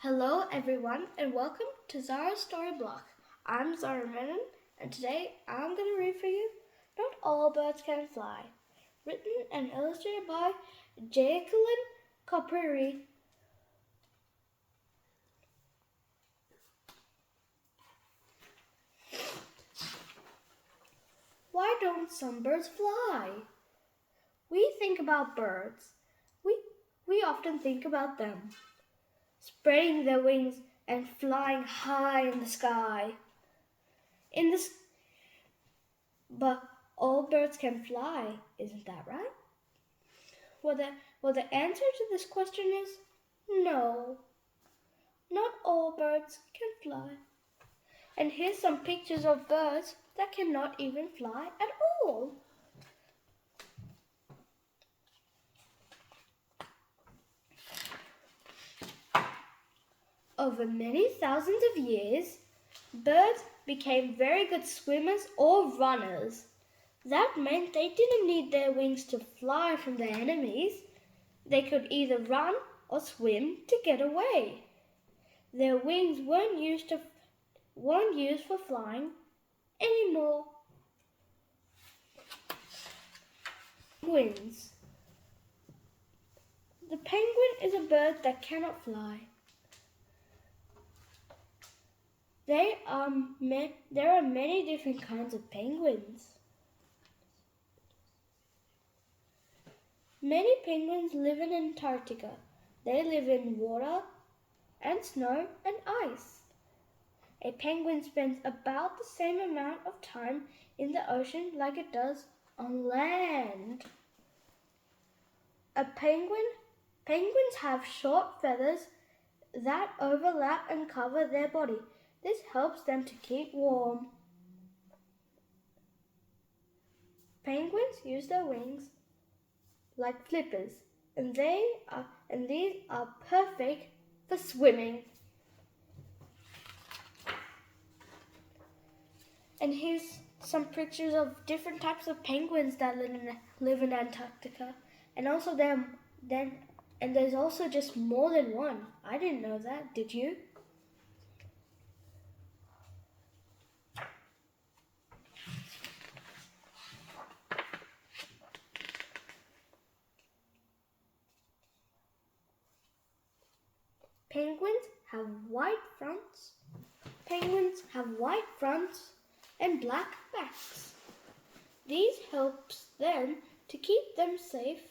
Hello everyone and welcome to Zara's Story Block. I'm Zara Menon and today I'm going to read for you Not All Birds Can Fly, written and illustrated by Jacqueline Capri. Why don't some birds fly? We think about birds. We often think about them spreading their wings and flying high in the sky. But all birds can fly, isn't that right? Well, the answer to this question is no. Not all birds can fly. And here's some pictures of birds that cannot even fly at all. Over many thousands of years, birds became very good swimmers or runners. That meant they didn't need their wings to fly from their enemies. They could either run or swim to get away. Their wings weren't used for flying anymore. Penguins. The penguin is a bird that cannot fly. There are many different kinds of penguins. Many penguins live in Antarctica. They live in water and snow and ice. A penguin spends about the same amount of time in the ocean like it does on land. Penguins have short feathers that overlap and cover their body. This helps them to keep warm. Penguins use their wings like flippers, and these are perfect for swimming. And here's some pictures of different types of penguins that live in Antarctica, and also there's also just more than one. I didn't know that. Did you? Penguins have white fronts. Penguins have white fronts and black backs. These helps them to keep them safe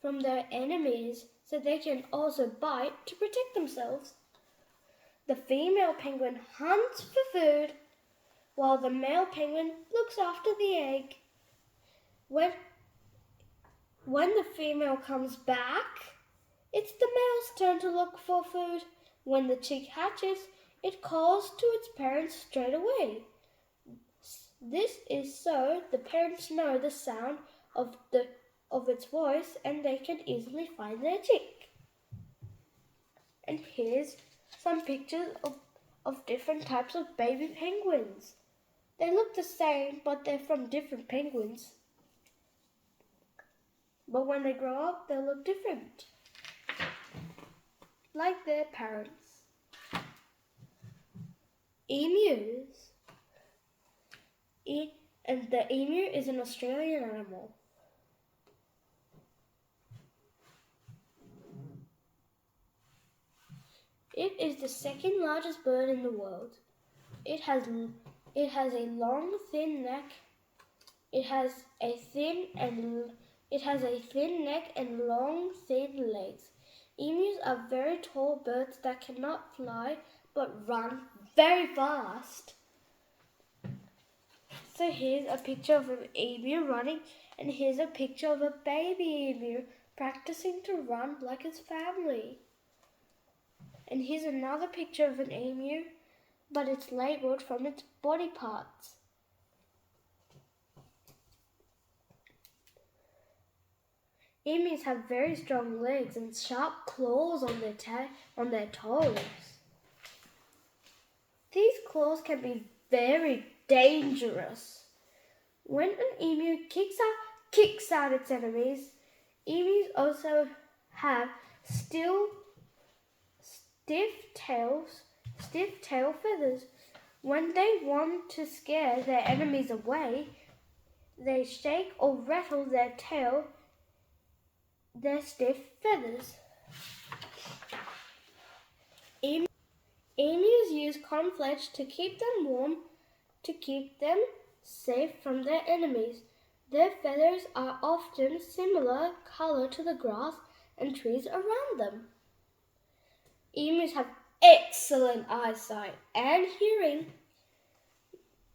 from their enemies so they can also bite to protect themselves. The female penguin hunts for food while the male penguin looks after the egg. When the female comes back, it's the male's turn to look for food. When the chick hatches, it calls to its parents straight away. This is so the parents know the sound of its voice and they can easily find their chick. And here's some pictures of different types of baby penguins. They look the same, but they're from different penguins. But when they grow up, they'll look different, like their parents. Emus. And the emu is an Australian animal. It is the second largest bird in the world. It has a long, thin neck. It has a thin neck and long, thin legs. Emus are very tall birds that cannot fly but run very fast. So here's a picture of an emu running, and here's a picture of a baby emu practicing to run like its family. And here's another picture of an emu, but it's labeled from its body parts. Emus have very strong legs and sharp claws on their toes. These claws can be very dangerous. When an emu kicks out its enemies, emus also have still stiff tail feathers. When they want to scare their enemies away, they shake or rattle their stiff feathers. Emus use cornflakes to keep them warm, to keep them safe from their enemies. Their feathers are often similar color to the grass and trees around them. Emus have excellent eyesight and hearing.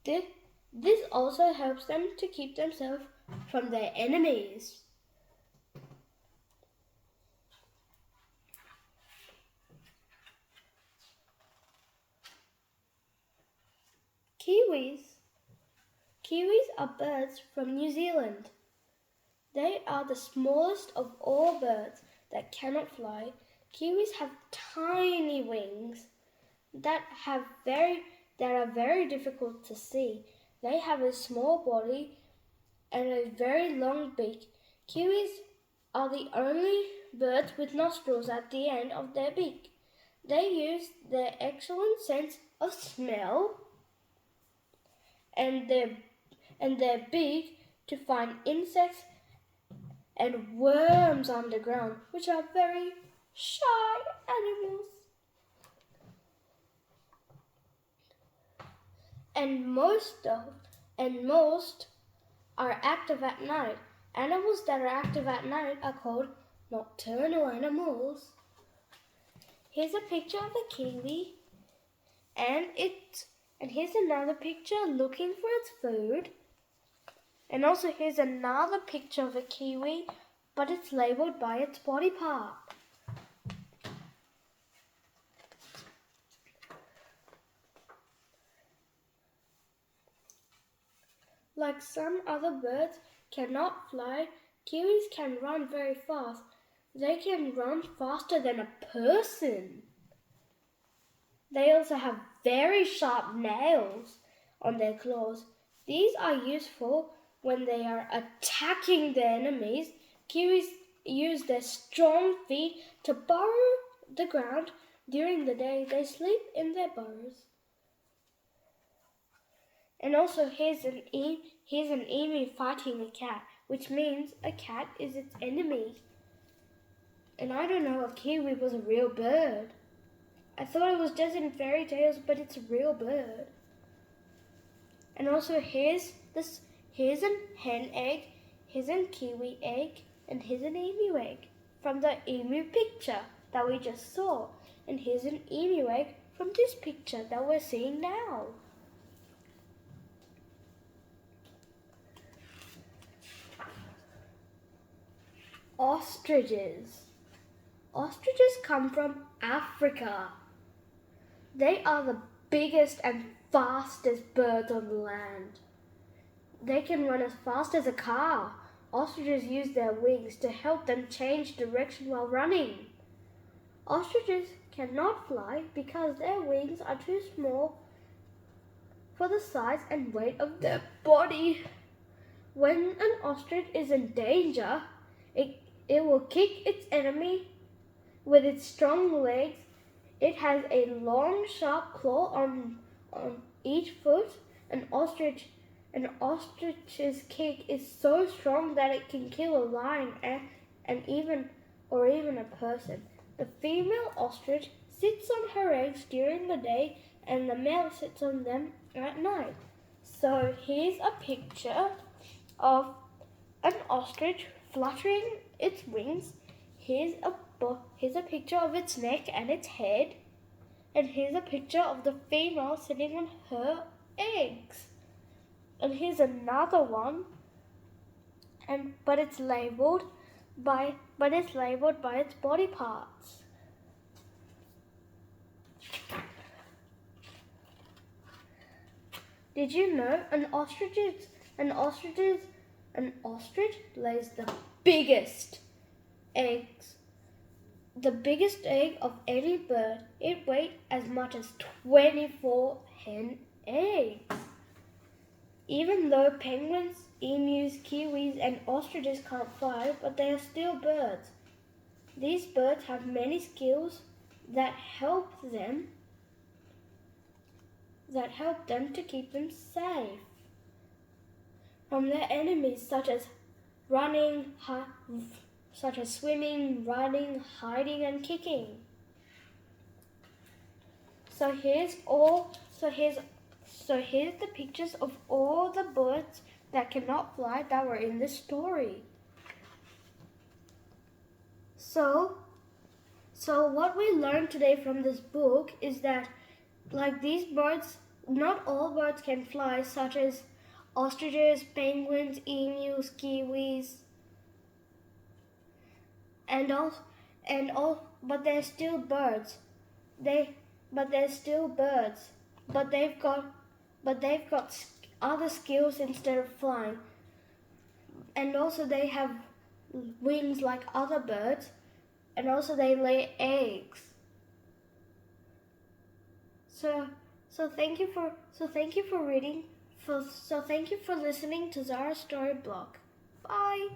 This also helps them to keep themselves from their enemies. Kiwis. Kiwis are birds from New Zealand. They are the smallest of all birds that cannot fly. Kiwis have tiny wings that are very difficult to see. They have a small body and a very long beak. Kiwis are the only birds with nostrils at the end of their beak. They use their excellent sense of smell and their beak to find insects and worms underground, which are very shy animals. And most are active at night. Animals that are active at night are called nocturnal animals. Here's a picture of a kiwi, and here's another picture looking for its food. And also here's another picture of a kiwi, but it's labeled by its body part. Like some other birds cannot fly, kiwis can run very fast. They can run faster than a person. They also have very sharp nails on their claws. These are useful when they are attacking their enemies. Kiwis use their strong feet to burrow the ground. During the day, they sleep in their burrows. And also here's an emu fighting a cat, which means a cat is its enemy. And I don't know if kiwi was a real bird. I thought it was just in fairy tales, but it's a real bird. And also here's a hen egg, here's a kiwi egg, and here's an emu egg from the emu picture that we just saw. And here's an emu egg from this picture that we're seeing now. Ostriches. Ostriches come from Africa. They are the biggest and fastest birds on the land. They can run as fast as a car. Ostriches use their wings to help them change direction while running. Ostriches cannot fly because their wings are too small for the size and weight of their body. When an ostrich is in danger, it will kick its enemy with its strong legs. It has a long, sharp claw on each foot. An ostrich's kick is so strong that it can kill a lion and even a person. The female ostrich sits on her eggs during the day, and the male sits on them at night. So here's a picture of an ostrich fluttering its wings. Here's a picture of its neck and its head. And here's a picture of the female sitting on her eggs. And here's another one. But it's labeled by its body parts. Did you know an ostrich lays the biggest eggs? The biggest egg of any bird. It weighs as much as 24 hen eggs. Even though penguins, emus, kiwis, and ostriches can't fly, but they are still birds. These birds have many skills that help them to keep them safe from their enemies, such as swimming, running, hiding, and kicking. So here's the pictures of all the birds that cannot fly that were in this story. So what we learned today from this book is that, like, these birds, not all birds can fly, such as ostriches, penguins, emus, kiwis, but they're still birds. But they've got other skills instead of flying, and also they have wings like other birds, and also they lay eggs. So thank you for listening to Zara's Story Block. Bye.